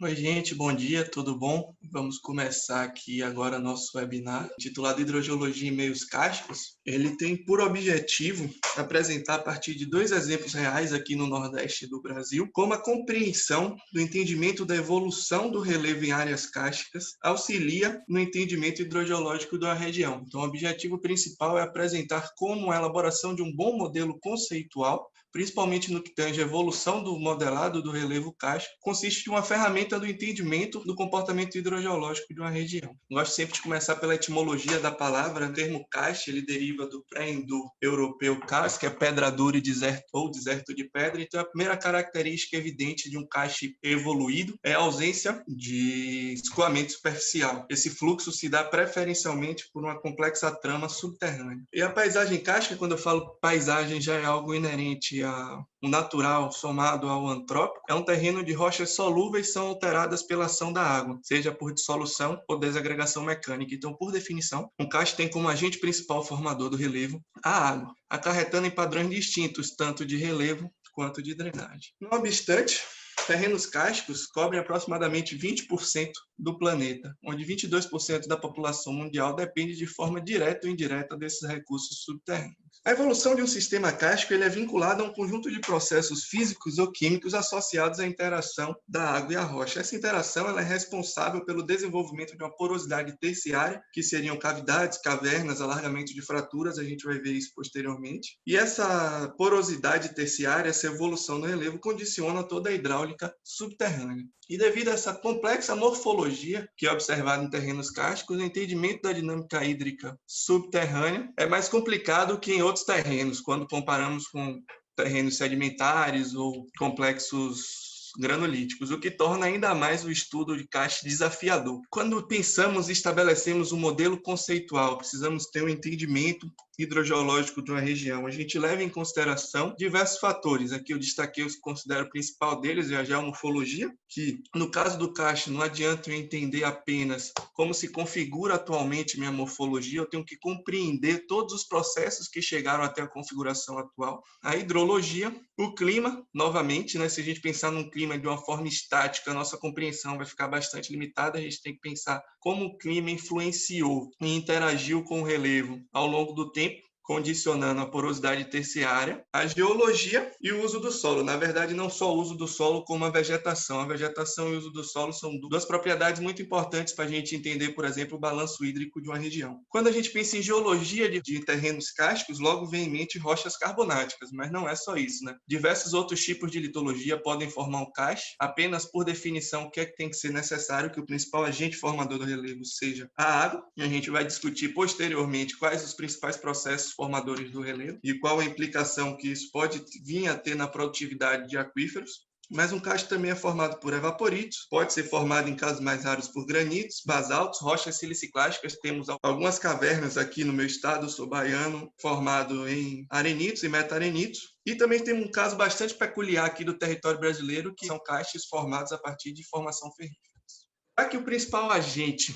Oi, gente, bom dia, tudo bom? Vamos começar aqui agora nosso webinar, titulado Hidrogeologia em Meios Cársticos. Ele tem por objetivo apresentar, a partir de dois exemplos reais aqui no Nordeste do Brasil, como a compreensão do entendimento da evolução do relevo em áreas cársticas auxilia no entendimento hidrogeológico da região. Então, o objetivo principal é apresentar como a elaboração de um bom modelo conceitual, principalmente no que tange a evolução do modelado do relevo kárstico, consiste em uma ferramenta do entendimento do comportamento hidrogeológico de uma região. Gosto sempre de começar pela etimologia da palavra. O termo karst, ele deriva do pré-indo-europeu karst, que é pedra dura e deserto, ou deserto de pedra. Então, a primeira característica evidente de um karst evoluído é a ausência de escoamento superficial. Esse fluxo se dá preferencialmente por uma complexa trama subterrânea. E a paisagem kárstica, quando eu falo paisagem, já é algo inerente o natural somado ao antrópico, é um terreno de rochas solúveis que são alteradas pela ação da água, seja por dissolução ou desagregação mecânica. Então, por definição, um karst tem como agente principal formador do relevo a água, acarretando em padrões distintos, tanto de relevo quanto de drenagem. Não obstante, terrenos kársticos cobrem aproximadamente 20% do planeta, onde 22% da população mundial depende de forma direta ou indireta desses recursos subterrâneos. A evolução de um sistema kárstico é vinculada a um conjunto de processos físicos ou químicos associados à interação da água e a rocha. Essa interação ela é responsável pelo desenvolvimento de uma porosidade terciária, que seriam cavidades, cavernas, alargamento de fraturas, a gente vai ver isso posteriormente. E essa porosidade terciária, essa evolução no relevo, condiciona toda a hidráulica subterrânea. E devido a essa complexa morfologia que é observada em terrenos kársticos, o entendimento da dinâmica hídrica subterrânea é mais complicado que em outros terrenos, quando comparamos com terrenos sedimentares ou complexos granulíticos, o que torna ainda mais o estudo de karst desafiador. Quando pensamos e estabelecemos um modelo conceitual, precisamos ter um entendimento hidrogeológico de uma região. A gente leva em consideração diversos fatores. Aqui eu destaquei os que considero o principal deles, já a morfologia, que no caso do karst não adianta eu entender apenas como se configura atualmente minha morfologia, eu tenho que compreender todos os processos que chegaram até a configuração atual. A hidrologia, o clima, novamente, se a gente pensar num clima de uma forma estática, a nossa compreensão vai ficar bastante limitada, a gente tem que pensar como o clima influenciou e interagiu com o relevo ao longo do tempo, condicionando a porosidade terciária, a geologia e o uso do solo. Na verdade, não só o uso do solo, como a vegetação. A vegetação e o uso do solo são duas propriedades muito importantes para a gente entender, por exemplo, o balanço hídrico de uma região. Quando a gente pensa em geologia de terrenos kársticos, logo vem em mente rochas carbonáticas, mas não é só isso, Diversos outros tipos de litologia podem formar um karst, apenas por definição, o que é que tem que ser necessário que o principal agente formador do relevo seja a água, e a gente vai discutir posteriormente quais os principais processos formadores do relevo e qual a implicação que isso pode vir a ter na produtividade de aquíferos. Mas um karst também é formado por evaporitos, pode ser formado em casos mais raros por granitos, basaltos, rochas siliciclásticas. Temos algumas cavernas aqui no meu estado, eu sou baiano, formado em arenitos e meta-arenitos. E também tem um caso bastante peculiar aqui do território brasileiro, que são karsts formados a partir de formação ferrífera. Já que o principal agente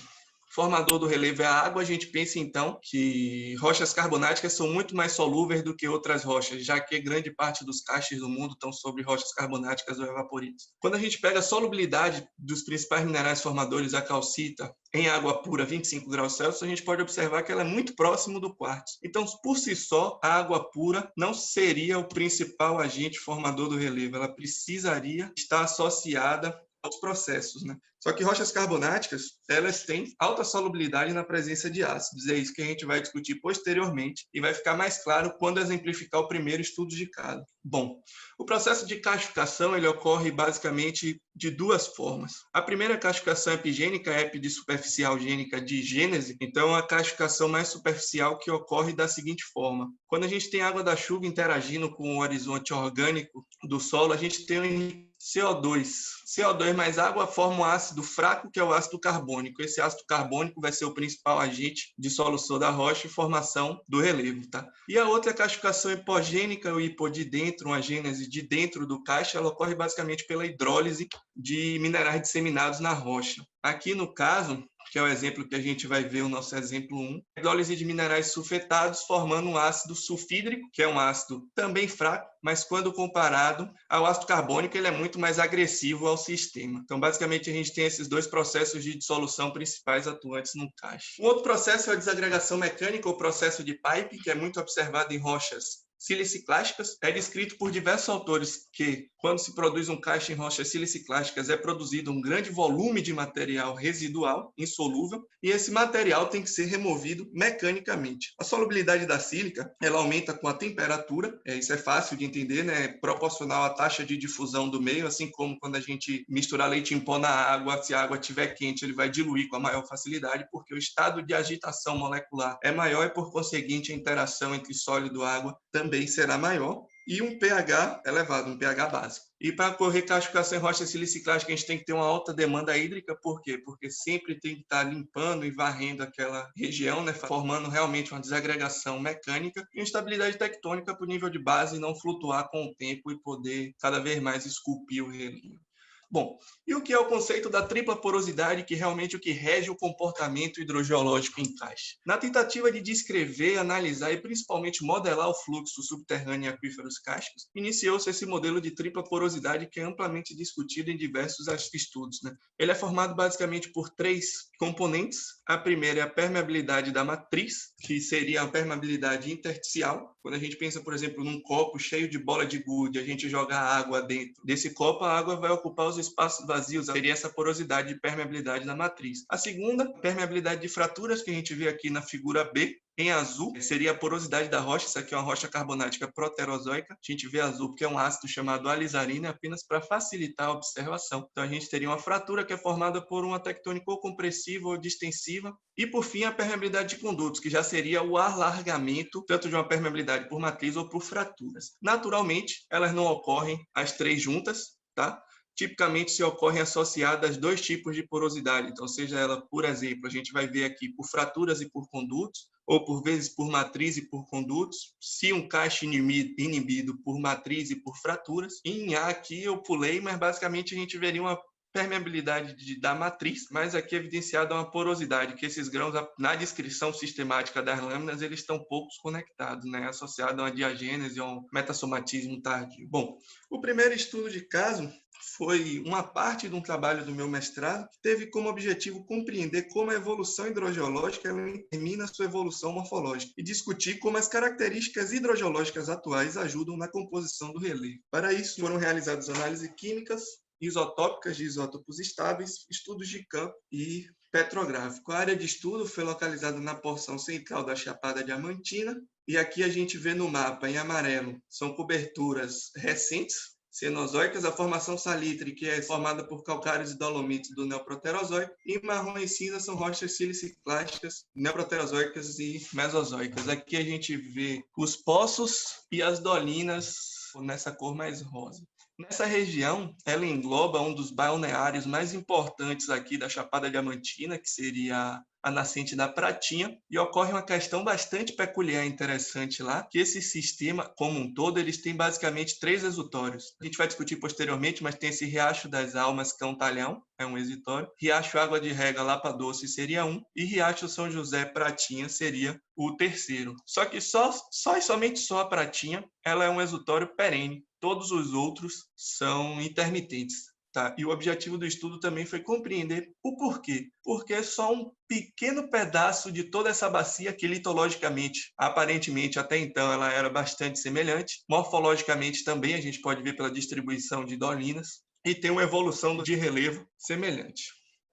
formador do relevo é a água, a gente pensa então que rochas carbonáticas são muito mais solúveis do que outras rochas, já que grande parte dos karsts do mundo estão sobre rochas carbonáticas ou evaporitos. Quando a gente pega a solubilidade dos principais minerais formadores, a calcita, em água pura, 25 graus Celsius, a gente pode observar que ela é muito próximo do quartzo. Então, por si só, a água pura não seria o principal agente formador do relevo, ela precisaria estar associada aos processos, Só que rochas carbonáticas, elas têm alta solubilidade na presença de ácidos. É isso que a gente vai discutir posteriormente e vai ficar mais claro quando exemplificar o primeiro estudo de caso. Bom, o processo de karstificação ele ocorre basicamente de duas formas. A primeira karstificação epigênica, epi de superficial, gênica de gênese. Então, a karstificação mais superficial que ocorre da seguinte forma. Quando a gente tem água da chuva interagindo com o horizonte orgânico do solo, a gente tem CO2. CO2 mais água forma um ácido fraco, que é o ácido carbônico. Esse ácido carbônico vai ser o principal agente de solução da rocha e formação do relevo, E a outra karstificação hipogênica, o hipo de dentro, uma gênese de dentro do karst, ela ocorre basicamente pela hidrólise de minerais disseminados na rocha. Aqui no caso, que é o exemplo que a gente vai ver, o nosso exemplo 1. Hidrólise de minerais sulfetados formando um ácido sulfídrico, que é um ácido também fraco, mas quando comparado ao ácido carbônico, ele é muito mais agressivo ao sistema. Então, basicamente, a gente tem esses dois processos de dissolução principais atuantes no cache. Um outro processo é a desagregação mecânica, ou processo de Pipe, que é muito observado em rochas siliciclásticas. É descrito por diversos autores que, quando se produz um cache em rochas siliciclásticas, é produzido um grande volume de material residual, insolúvel, e esse material tem que ser removido mecanicamente. A solubilidade da sílica, ela aumenta com a temperatura, isso é fácil de entender, né? É proporcional à taxa de difusão do meio, assim como quando a gente mistura leite em pó na água, se a água estiver quente, ele vai diluir com a maior facilidade, porque o estado de agitação molecular é maior e, por conseguinte, a interação entre sólido e água também será maior, e um pH elevado, um pH básico. E para ocorrer cachificação em rocha siliciclástica, a gente tem que ter uma alta demanda hídrica. Por quê? Porque sempre tem que estar limpando e varrendo aquela região, né, formando realmente uma desagregação mecânica e instabilidade tectônica para o nível de base não flutuar com o tempo e poder cada vez mais esculpir o relievo. Bom, e o que é o conceito da tripla porosidade, que realmente é o que rege o comportamento hidrogeológico em cache? Na tentativa de descrever, analisar e principalmente modelar o fluxo subterrâneo em aquíferos cársticos, iniciou-se esse modelo de tripla porosidade que é amplamente discutido em diversos estudos, né? Ele é formado basicamente por três componentes. A primeira é a permeabilidade da matriz, que seria a permeabilidade intersticial. Quando a gente pensa, por exemplo, num copo cheio de bola de gude, a gente joga água dentro desse copo, a água vai ocupar os espaços vazios, seria essa porosidade de permeabilidade da matriz. A segunda, permeabilidade de fraturas, que a gente vê aqui na figura B, em azul, seria a porosidade da rocha. Isso aqui é uma rocha carbonática proterozoica. A gente vê azul porque é um ácido chamado alizarina, apenas para facilitar a observação. Então, a gente teria uma fratura que é formada por uma tectônica ou compressiva ou distensiva. E, por fim, a permeabilidade de condutos, que já seria o alargamento, tanto de uma permeabilidade por matriz ou por fraturas. Naturalmente, elas não ocorrem as três juntas, tá? Tipicamente se ocorrem associadas a dois tipos de porosidade. Então, seja ela, por exemplo, a gente vai ver aqui por fraturas e por condutos, ou por vezes por matriz e por condutos, se um cache inibido por matriz e por fraturas. Em A aqui eu pulei, mas basicamente a gente veria uma permeabilidade da matriz, mas aqui evidenciada uma porosidade, que esses grãos, na descrição sistemática das lâminas, eles estão poucos conectados, né? Associado a uma diagênese ou um metasomatismo tardio. Bom, o primeiro estudo de caso foi uma parte de um trabalho do meu mestrado que teve como objetivo compreender como a evolução hidrogeológica ela determina sua evolução morfológica e discutir como as características hidrogeológicas atuais ajudam na composição do relevo. Para isso, foram realizadas análises químicas, isotópicas de isótopos estáveis, estudos de campo e petrográfico. A área de estudo foi localizada na porção central da Chapada Diamantina, e aqui a gente vê no mapa, em amarelo, são coberturas recentes, cenozoicas, a formação salitre, que é formada por calcários e dolomites do neoproterozoico, e marrom e cinza são rochas siliciclásticas, neoproterozoicas e mesozoicas. Aqui a gente vê os poços e as dolinas nessa cor mais rosa. Nessa região, ela engloba um dos balneários mais importantes aqui da Chapada Diamantina, que seria a nascente da Pratinha, e ocorre uma questão bastante peculiar e interessante lá, que esse sistema, como um todo, eles têm basicamente três exutórios. A gente vai discutir posteriormente, mas tem esse Riacho das Almas, que é um talhão, é um exutório, Riacho Água de Rega Lapa Doce seria um, e Riacho São José Pratinha seria o terceiro. Só que somente a Pratinha, ela é um exutório perene. Todos os outros são intermitentes. Tá? E o objetivo do estudo também foi compreender o porquê. Porque é só um pequeno pedaço de toda essa bacia que litologicamente, aparentemente até então, ela era bastante semelhante. Morfologicamente também a gente pode ver pela distribuição de dolinas e tem uma evolução de relevo semelhante.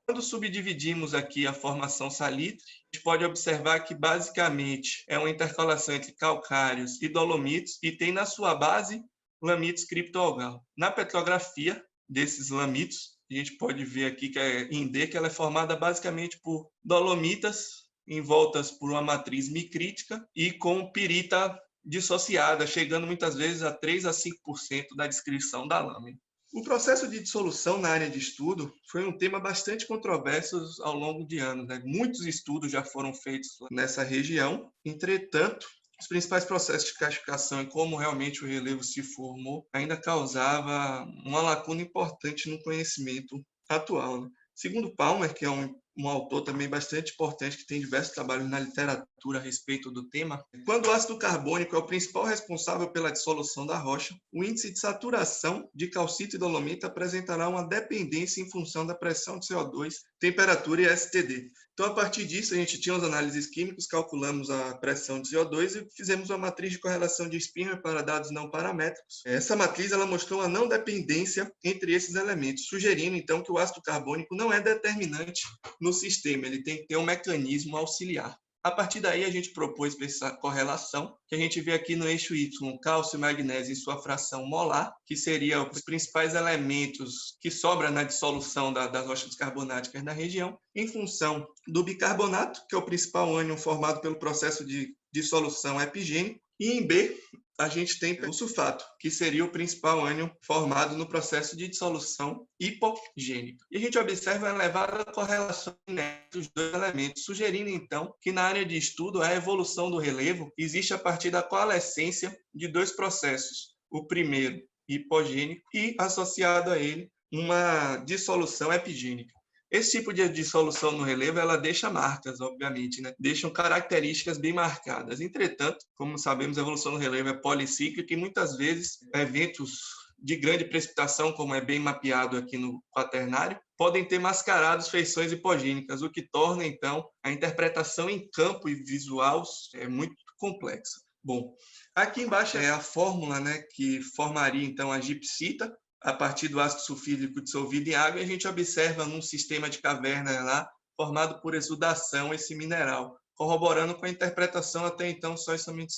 Quando subdividimos aqui a formação salitre, a gente pode observar que basicamente é uma intercalação entre calcários e dolomitos e tem na sua base lamitos criptoalgal. Na petrografia desses lamitos, a gente pode ver aqui que em D que ela é formada basicamente por dolomitas envoltas por uma matriz micrítica e com pirita dissociada, chegando muitas vezes a 3 a 5% da descrição da lâmina. O processo de dissolução na área de estudo foi um tema bastante controverso ao longo de anos, né? Muitos estudos já foram feitos nessa região, entretanto, os principais processos de cachificação e como realmente o relevo se formou ainda causava uma lacuna importante no conhecimento atual, né? Segundo Palmer, que é um um autor também bastante importante que tem diversos trabalhos na literatura a respeito do tema. Quando o ácido carbônico é o principal responsável pela dissolução da rocha, o índice de saturação de calcito e dolomita apresentará uma dependência em função da pressão de CO2, temperatura e STD. Então, a partir disso, a gente tinha as análises químicas, calculamos a pressão de CO2 e fizemos uma matriz de correlação de Spearman para dados não paramétricos. Essa matriz ela mostrou uma não dependência entre esses elementos, sugerindo, então, que o ácido carbônico não é determinante no sistema, ele tem que ter um mecanismo auxiliar. A partir daí, a gente propôs essa correlação, que a gente vê aqui no eixo Y, cálcio e magnésio em sua fração molar, que seriam os principais elementos que sobram na dissolução das rochas carbonáticas da região, em função do bicarbonato, que é o principal ânion formado pelo processo de dissolução epigênico, e em B, a gente tem o sulfato, que seria o principal ânion formado no processo de dissolução hipogênica. E a gente observa uma elevada correlação entre os dois elementos, sugerindo, então, que na área de estudo a evolução do relevo existe a partir da coalescência de dois processos. O primeiro, hipogênico, e associado a ele, uma dissolução epigênica. Esse tipo de dissolução no relevo, ela deixa marcas, obviamente, né? Deixam características bem marcadas. Entretanto, como sabemos, a evolução no relevo é policíclica e muitas vezes eventos de grande precipitação, como é bem mapeado aqui no quaternário, podem ter mascarados feições hipogênicas, o que torna, então, a interpretação em campo e visual muito complexa. Bom, aqui embaixo é a fórmula, né, que formaria, então, a gipsita, a partir do ácido sulfídrico dissolvido em água, e a gente observa num sistema de caverna lá, formado por exudação, esse mineral, corroborando com a interpretação até então somente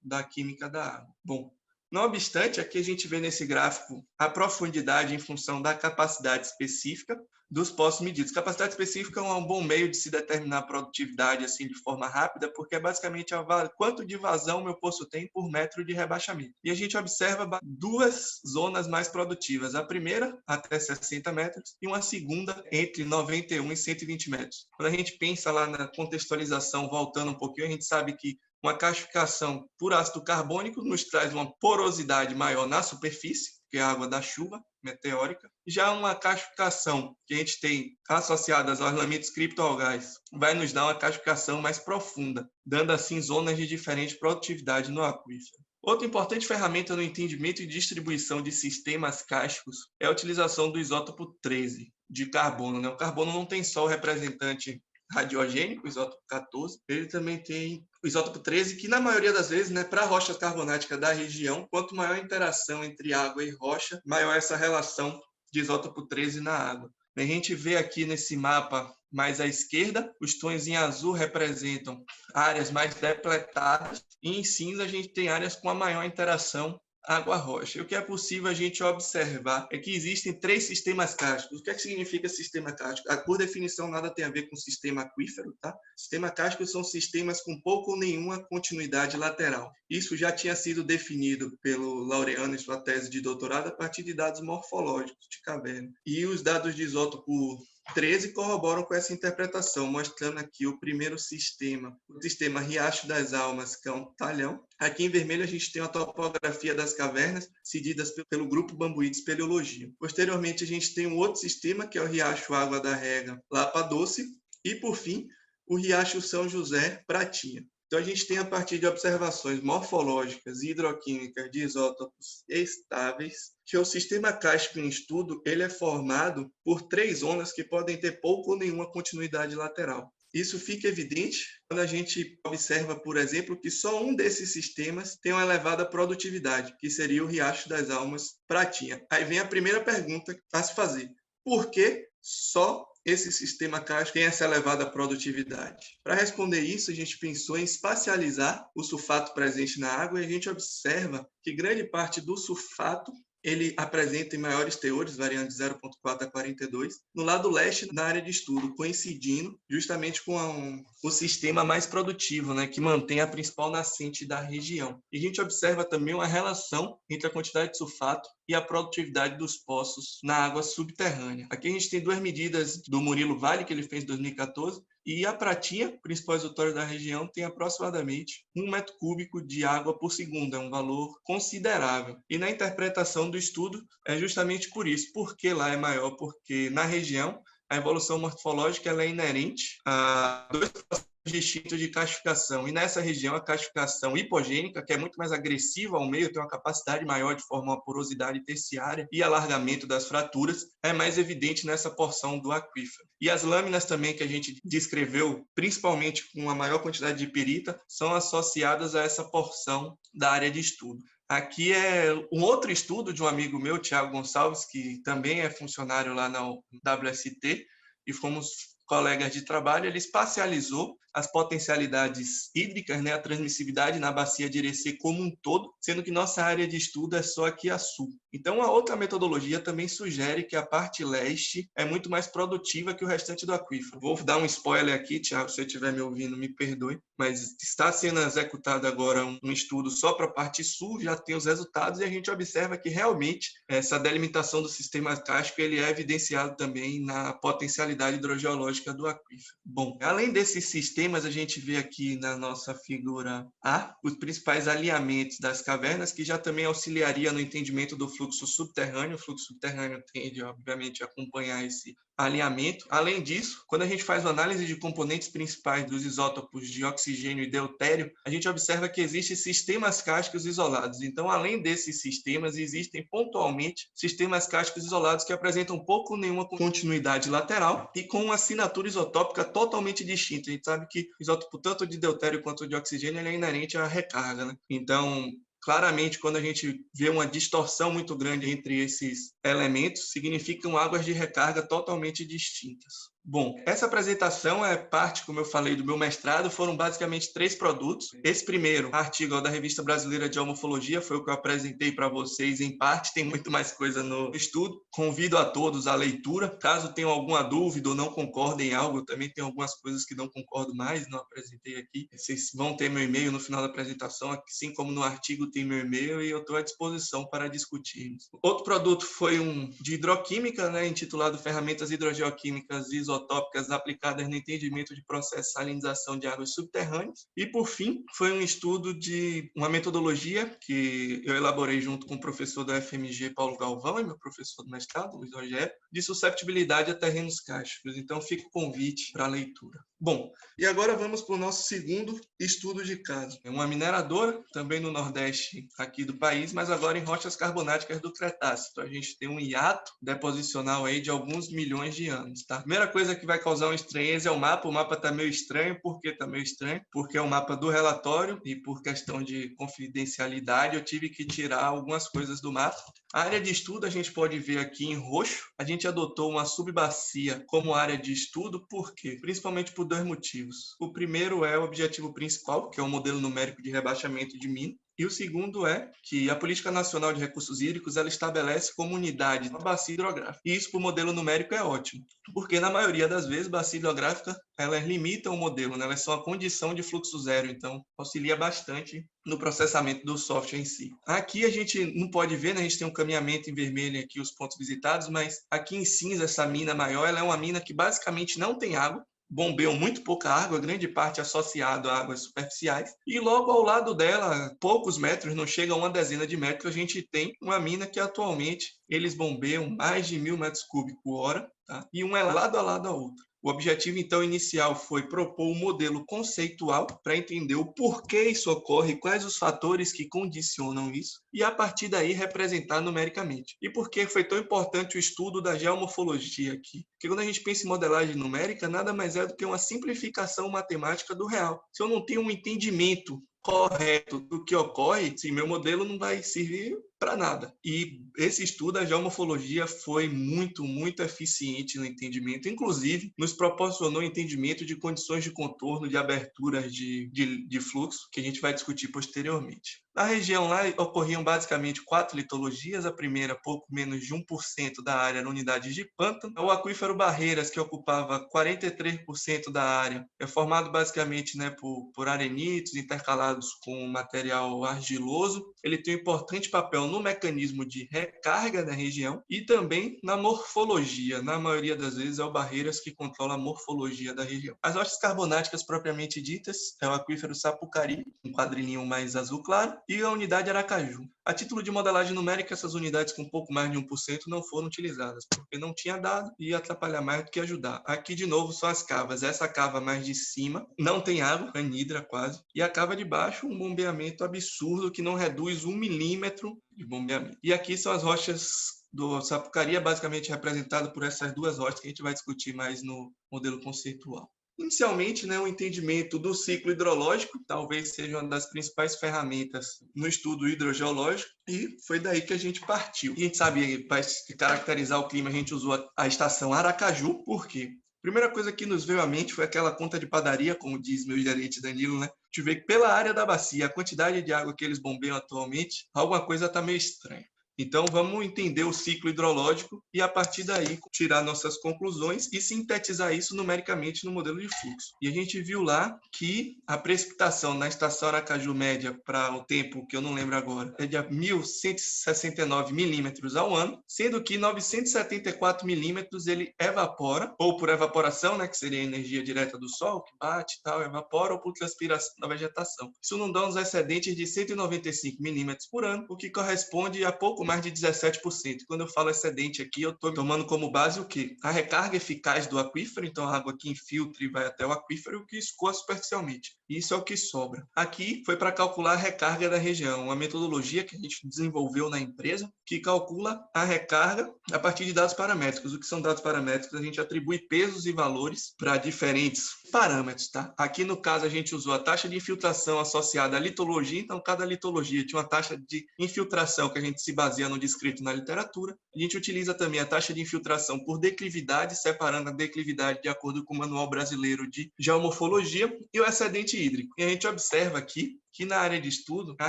da química da água. Bom, não obstante, aqui a gente vê nesse gráfico a profundidade em função da capacidade específica dos poços medidos. Capacidade específica é um bom meio de se determinar a produtividade assim de forma rápida, porque é basicamente quanto de vazão meu poço tem por metro de rebaixamento. E a gente observa duas zonas mais produtivas. A primeira, até 60 metros, e uma segunda, entre 91 e 120 metros. Quando a gente pensa lá na contextualização, voltando um pouquinho, a gente sabe que uma calcificação por ácido carbônico nos traz uma porosidade maior na superfície, que é a água da chuva meteórica. Já uma calcificação que a gente tem associada aos lamitos criptoalgais vai nos dar uma calcificação mais profunda, dando assim zonas de diferente produtividade no aquífero. Outra importante ferramenta no entendimento e distribuição de sistemas cársticos é a utilização do isótopo 13 de carbono, né? O carbono não tem só o representante radiogênico, o isótopo 14, ele também tem o isótopo 13, que na maioria das vezes, né, para rochas carbonáticas da região, quanto maior a interação entre água e rocha, maior essa relação de isótopo 13 na água. A gente vê aqui nesse mapa mais à esquerda, os tons em azul representam áreas mais depletadas e em cinza a gente tem áreas com a maior interação água-rocha. E o que é possível a gente observar é que existem três sistemas cársticos. O que é que significa sistema kárstico? Por definição, nada tem a ver com sistema aquífero, tá? Sistema kárstico são sistemas com pouca ou nenhuma continuidade lateral. Isso já tinha sido definido pelo Laureano em sua tese de doutorado a partir de dados morfológicos de caverna. E os dados de isótopo 13 corroboram com essa interpretação, mostrando aqui o primeiro sistema, o sistema Riacho das Almas, que é um talhão. Aqui em vermelho a gente tem a topografia das cavernas, cedidas pelo grupo Bambuí de Espeleologia. Posteriormente a gente tem um outro sistema, que é o Riacho Água da Rega, Lapa Doce, e por fim, o Riacho São José, Pratinha. Então, a gente tem, a partir de observações morfológicas e hidroquímicas de isótopos estáveis, que o sistema kárstico em estudo ele é formado por três zonas que podem ter pouca ou nenhuma continuidade lateral. Isso fica evidente quando a gente observa, por exemplo, que só um desses sistemas tem uma elevada produtividade, que seria o Riacho das Almas, Pratinha. Aí vem a primeira pergunta a se fazer. Por que só esse sistema kárstico tem essa elevada produtividade? Para responder isso, a gente pensou em espacializar o sulfato presente na água e a gente observa que grande parte do sulfato ele apresenta em maiores teores, variando de 0,4 a 42, no lado leste da área de estudo, coincidindo justamente com o sistema mais produtivo, né, que mantém a principal nascente da região. E a gente observa também uma relação entre a quantidade de sulfato e a produtividade dos poços na água subterrânea. Aqui a gente tem duas medidas do Murilo Vale, que ele fez em 2014, e a Pratinha, principal exutório da região, tem aproximadamente 1 metro cúbico de água por segundo, é um valor considerável. E na interpretação do estudo é justamente por isso. Por que lá é maior? Porque na região a evolução morfológica ela é inerente a dois processos distintos de castificação. E nessa região, a castificação hipogênica, que é muito mais agressiva ao meio, tem uma capacidade maior de formar uma porosidade terciária e alargamento das fraturas, é mais evidente nessa porção do aquífero. E as lâminas também que a gente descreveu, principalmente com a maior quantidade de pirita, são associadas a essa porção da área de estudo. Aqui é um outro estudo de um amigo meu, Tiago Gonçalves, que também é funcionário lá na WST, e fomos colegas de trabalho. Ele espacializou as potencialidades hídricas, né, a transmissibilidade na bacia de Irecê como um todo, sendo que nossa área de estudo é só aqui a sul. Então, a outra metodologia também sugere que a parte leste é muito mais produtiva que o restante do aquífero. Vou dar um spoiler aqui, Tiago, se você estiver me ouvindo, me perdoe, mas está sendo executado agora um estudo só para a parte sul, já tem os resultados, e a gente observa que realmente essa delimitação do sistema cástico ele é evidenciado também na potencialidade hidrogeológica do aquífero. Bom, além desses sistemas, a gente vê aqui na nossa figura A os principais alinhamentos das cavernas, que já também auxiliaria no entendimento do fluxo subterrâneo. O fluxo subterrâneo tende, obviamente, a acompanhar esse alinhamento. Além disso, quando a gente faz uma análise de componentes principais dos isótopos de oxigênio e deutério, a gente observa que existem sistemas cársticos isolados. Então, além desses sistemas, existem pontualmente sistemas cársticos isolados que apresentam pouco ou nenhuma continuidade lateral e com uma assinatura isotópica totalmente distinta. A gente sabe que o isótopo tanto de deutério quanto de oxigênio ele é inerente à recarga, né? Então, claramente, quando a gente vê uma distorção muito grande entre esses elementos, significam águas de recarga totalmente distintas. Bom, essa apresentação é parte, como eu falei, do meu mestrado, foram basicamente 3 produtos. Esse primeiro artigo da Revista Brasileira de Geomorfologia foi o que eu apresentei para vocês em parte, tem muito mais coisa no estudo. Convido a todos à leitura. Caso tenham alguma dúvida ou não concordem em algo, eu também tenho algumas coisas que não concordo mais, não apresentei aqui. Vocês vão ter meu e-mail no final da apresentação, assim como no artigo tem meu e-mail e eu estou à disposição para discutirmos. Outro produto foi um de hidroquímica, né, intitulado Ferramentas Hidrogeoquímicas Isotópicas aplicadas no entendimento de processo de salinização de águas subterrâneas. E, por fim, foi um estudo de uma metodologia que eu elaborei junto com o professor da FMG, Paulo Galvão, e meu professor do mestrado, Luiz Rogério, de susceptibilidade a terrenos cársticos. Então, fica o convite para a leitura. Bom, e agora vamos para o nosso segundo estudo de caso. É uma mineradora, também no Nordeste aqui do país, mas agora em rochas carbonáticas do Cretáceo. Então, a gente tem um hiato deposicional aí de alguns milhões de anos, tá? A primeira coisa que vai causar uma estranheza é o mapa. O mapa está meio estranho. Por que está meio estranho? Porque é um mapa do relatório e por questão de confidencialidade eu tive que tirar algumas coisas do mapa. A área de estudo a gente pode ver aqui em roxo. A gente adotou uma subbacia como área de estudo, por quê? Principalmente por 2 motivos. O primeiro é o objetivo principal, que é o modelo numérico de rebaixamento de mina. E o segundo é que a Política Nacional de Recursos Hídricos ela estabelece como unidade uma bacia hidrográfica. E isso para o modelo numérico é ótimo, porque na maioria das vezes bacia hidrográfica ela limita o modelo, né? Ela é só uma condição de fluxo zero, então auxilia bastante no processamento do software em si. Aqui a gente não pode ver, né? A gente tem um caminhamento em vermelho aqui, os pontos visitados, mas aqui em cinza essa mina maior, ela é uma mina que basicamente não tem água, bombeiam muito pouca água, grande parte associado a águas superficiais, e logo ao lado dela, poucos metros, não chega a uma dezena de metros, a gente tem uma mina que atualmente eles bombeiam mais de 1.000 metros cúbicos por hora, tá? E uma é lado a lado a outra. O objetivo, então, inicial foi propor um modelo conceitual para entender o porquê isso ocorre, quais os fatores que condicionam isso, e a partir daí representar numericamente. E por que foi tão importante o estudo da geomorfologia aqui? Porque quando a gente pensa em modelagem numérica, nada mais é do que uma simplificação matemática do real. Se eu não tenho um entendimento correto do que ocorre, sim, meu modelo não vai servir para nada. E esse estudo, a geomorfologia, foi muito, muito eficiente no entendimento, inclusive nos proporcionou entendimento de condições de contorno, de aberturas de fluxo, que a gente vai discutir posteriormente. Na região lá ocorriam basicamente 4 litologias, a primeira pouco menos de 1% da área na unidade de pântano. O aquífero Barreiras, que ocupava 43% da área, é formado basicamente, né, por arenitos intercalados com material argiloso. Ele tem um importante papel no mecanismo de recarga da região e também na morfologia. Na maioria das vezes, é o Barreiras que controla a morfologia da região. As rochas carbonáticas propriamente ditas é o aquífero Sapucaí, um quadrilhinho mais azul claro, e a unidade Aracaju. A título de modelagem numérica, essas unidades com um pouco mais de 1% não foram utilizadas, porque não tinha dado e ia atrapalhar mais do que ajudar. Aqui, de novo, são as cavas. Essa cava mais de cima não tem água, anidra quase, e a cava de baixo, um bombeamento absurdo que não reduz 1 milímetro de bombeamento. E aqui são as rochas do Sapucaí, basicamente representado por essas duas rochas que a gente vai discutir mais no modelo conceitual. Inicialmente, o entendimento do ciclo hidrológico talvez seja uma das principais ferramentas no estudo hidrogeológico e foi daí que a gente partiu. E a gente sabe, para caracterizar o clima, a gente usou a estação Aracaju, por quê? A primeira coisa que nos veio à mente foi aquela conta de padaria, como diz meu gerente Danilo, né? A gente vê que pela área da bacia, a quantidade de água que eles bombeiam atualmente, alguma coisa está meio estranha. Então, vamos entender o ciclo hidrológico e, a partir daí, tirar nossas conclusões e sintetizar isso numericamente no modelo de fluxo. E a gente viu lá que a precipitação na estação Aracaju média para o tempo, que eu não lembro agora, é de 1.169 milímetros ao ano, sendo que 974 milímetros ele evapora, ou por evaporação, que seria a energia direta do sol, que bate e tal, evapora, ou por transpiração da vegetação. Isso não dá uns excedentes de 195 milímetros por ano, o que corresponde a pouco mais de 17%. Quando eu falo excedente aqui, eu estou tomando como base o quê? A recarga eficaz do aquífero, então a água que infiltra e vai até o aquífero, o que escoa superficialmente. Isso é o que sobra. Aqui foi para calcular a recarga da região, uma metodologia que a gente desenvolveu na empresa, que calcula a recarga a partir de dados paramétricos. O que são dados paramétricos? A gente atribui pesos e valores para diferentes parâmetros, tá? Aqui, no caso, a gente usou a taxa de infiltração associada à litologia, então cada litologia tinha uma taxa de infiltração que a gente se baseia no descrito na literatura. A gente utiliza também a taxa de infiltração por declividade, separando a declividade de acordo com o Manual Brasileiro de Geomorfologia e o excedente hídrico. E a gente observa aqui que na área de estudo, a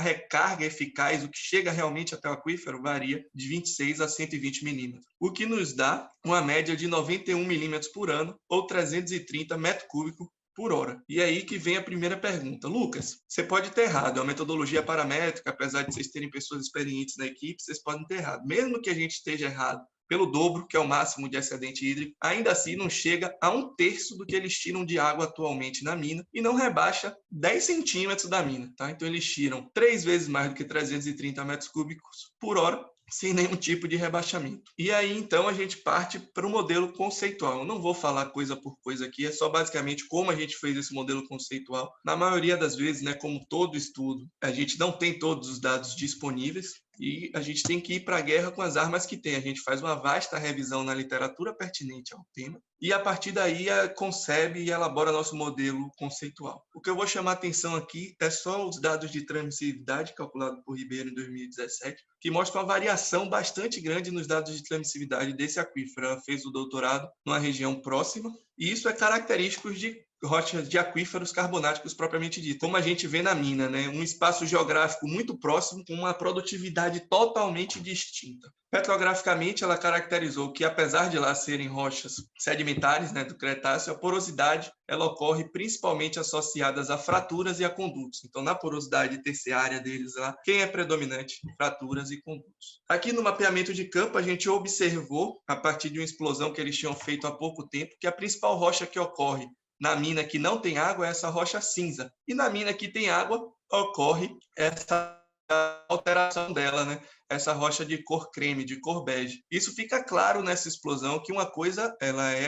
recarga eficaz, o que chega realmente até o aquífero, varia de 26 a 120 milímetros, o que nos dá uma média de 91 milímetros por ano, ou 330 metros cúbicos por hora. E aí que vem a primeira pergunta. Lucas, você pode ter errado, é uma metodologia paramétrica, apesar de vocês terem pessoas experientes na equipe, vocês podem ter errado. Mesmo que a gente esteja errado pelo dobro, que é o máximo de excedente hídrico, ainda assim não chega a 1/3 do que eles tiram de água atualmente na mina e não rebaixa 10 centímetros da mina, tá? Então eles tiram 3 vezes mais do que 330 metros cúbicos por hora, sem nenhum tipo de rebaixamento. E aí, então, a gente parte para o modelo conceitual. Eu não vou falar coisa por coisa aqui, é só basicamente como a gente fez esse modelo conceitual. Na maioria das vezes, como todo estudo, a gente não tem todos os dados disponíveis, e a gente tem que ir para a guerra com as armas que tem. A gente faz uma vasta revisão na literatura pertinente ao tema e, a partir daí, concebe e elabora nosso modelo conceitual. O que eu vou chamar a atenção aqui é só os dados de transmissividade calculados por Ribeiro em 2017, que mostram uma variação bastante grande nos dados de transmissividade desse aquífero. Ela fez o doutorado numa região próxima, e isso é característico de rochas de aquíferos carbonáticos propriamente dito, como a gente vê na mina, um espaço geográfico muito próximo, com uma produtividade totalmente distinta. Petrograficamente, ela caracterizou que, apesar de lá serem rochas sedimentares, do Cretáceo, a porosidade ela ocorre principalmente associadas a fraturas e a condutos. Então, na porosidade terciária deles lá, quem é predominante? Fraturas e condutos. Aqui no mapeamento de campo, a gente observou, a partir de uma explosão que eles tinham feito há pouco tempo, que a principal rocha que ocorre na mina que não tem água é essa rocha cinza. E na mina que tem água, ocorre essa alteração dela, essa rocha de cor creme, de cor bege. Isso fica claro nessa explosão, que uma coisa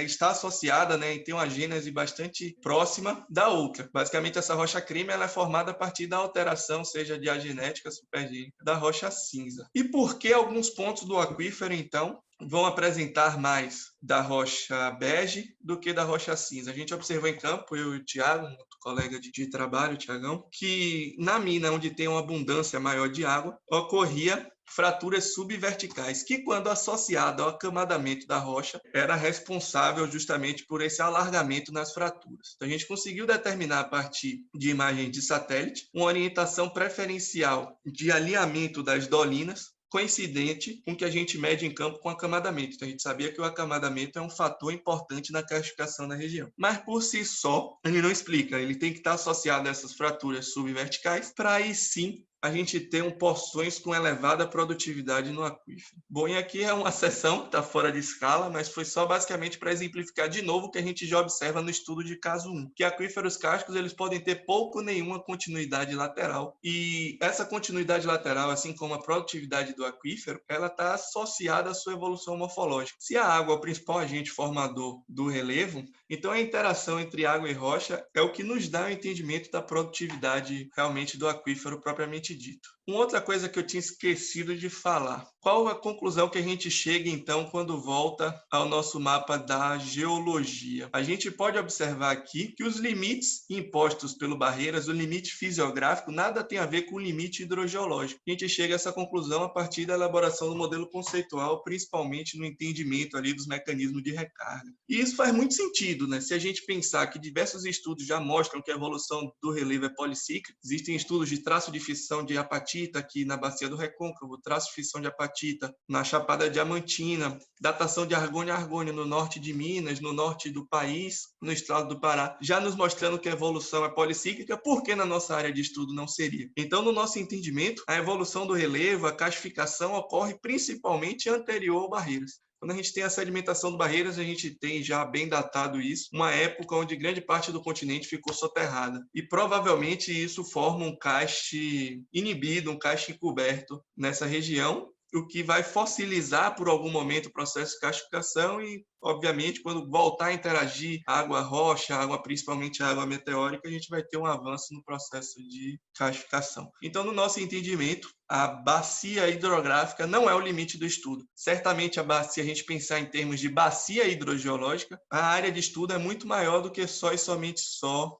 está associada e tem uma gênese bastante próxima da outra. Basicamente, essa rocha creme ela é formada a partir da alteração, seja de agenética, supergênica, da rocha cinza. E por que alguns pontos do aquífero, então, vão apresentar mais da rocha bege do que da rocha cinza? A gente observou em campo, eu e o Tiago, um outro colega de trabalho, o Tiagão, que na mina onde tem uma abundância maior de água, ocorria fraturas subverticais, que quando associado ao acamadamento da rocha, era responsável justamente por esse alargamento nas fraturas. Então, a gente conseguiu determinar, a partir de imagens de satélite, uma orientação preferencial de alinhamento das dolinas, coincidente com o que a gente mede em campo com acamadamento. Então, a gente sabia que o acamadamento é um fator importante na classificação da região. Mas, por si só, ele não explica. Ele tem que estar associado a essas fraturas subverticais para aí sim a gente tem porções com elevada produtividade no aquífero. Bom, e aqui é uma seção que está fora de escala, mas foi só basicamente para exemplificar de novo o que a gente já observa no estudo de caso 1, que aquíferos cársticos eles podem ter pouco ou nenhuma continuidade lateral, e essa continuidade lateral, assim como a produtividade do aquífero, ela está associada à sua evolução morfológica. Se a água é o principal agente formador do relevo, então a interação entre água e rocha é o que nos dá o entendimento da produtividade realmente do aquífero propriamente dito. Uma outra coisa que eu tinha esquecido de falar. Qual a conclusão que a gente chega, então, quando volta ao nosso mapa da geologia? A gente pode observar aqui que os limites impostos pelo Barreiras, o limite fisiográfico, nada tem a ver com o limite hidrogeológico. A gente chega a essa conclusão a partir da elaboração do modelo conceitual, principalmente no entendimento ali dos mecanismos de recarga. E isso faz muito sentido, né? Se a gente pensar que diversos estudos já mostram que a evolução do relevo é policíclica, existem estudos de traço de fissão de apatita aqui na Bacia do Recôncavo, traço de fissão de apatita na Chapada Diamantina, datação de argônia no norte de Minas, no norte do país, no estado do Pará, já nos mostrando que a evolução é policíclica, por que na nossa área de estudo não seria? Então, no nosso entendimento, a evolução do relevo, a castificação ocorre principalmente anterior ao Barreiras. Quando a gente tem a sedimentação do Barreiras, a gente tem já bem datado isso, uma época onde grande parte do continente ficou soterrada. E provavelmente isso forma um caste inibido, um caste encoberto nessa região, o que vai fossilizar por algum momento o processo de castificação e, obviamente, quando voltar a interagir água-rocha, água, principalmente a água meteórica, a gente vai ter um avanço no processo de castificação. Então, no nosso entendimento, a bacia hidrográfica não é o limite do estudo. Certamente, se a gente pensar em termos de bacia hidrogeológica, a área de estudo é muito maior do que só e somente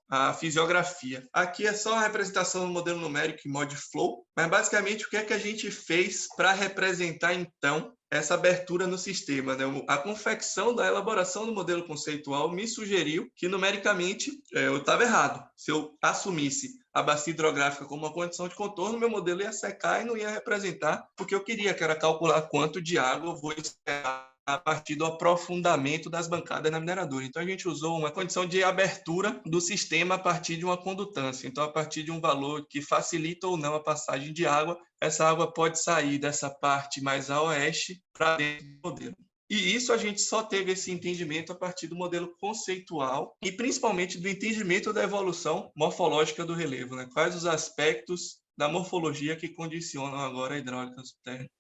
a fisiografia. Aqui é só a representação do modelo numérico em mod flow, mas basicamente o que é que a gente fez para representar, então, essa abertura no sistema, né? A confecção da elaboração do modelo conceitual me sugeriu que, numericamente, eu estava errado. Se eu assumisse a bacia hidrográfica como uma condição de contorno, meu modelo ia secar e não ia representar, porque eu queria, que era calcular quanto de água eu vou esperar a partir do aprofundamento das bancadas na mineradora. Então, a gente usou uma condição de abertura do sistema a partir de uma condutância. Então, a partir de um valor que facilita ou não a passagem de água, essa água pode sair dessa parte mais a oeste para dentro do modelo. E isso a gente só teve esse entendimento a partir do modelo conceitual e principalmente do entendimento da evolução morfológica do relevo, né? Quais os aspectos da morfologia que condicionam agora a hidráulica subterrânea.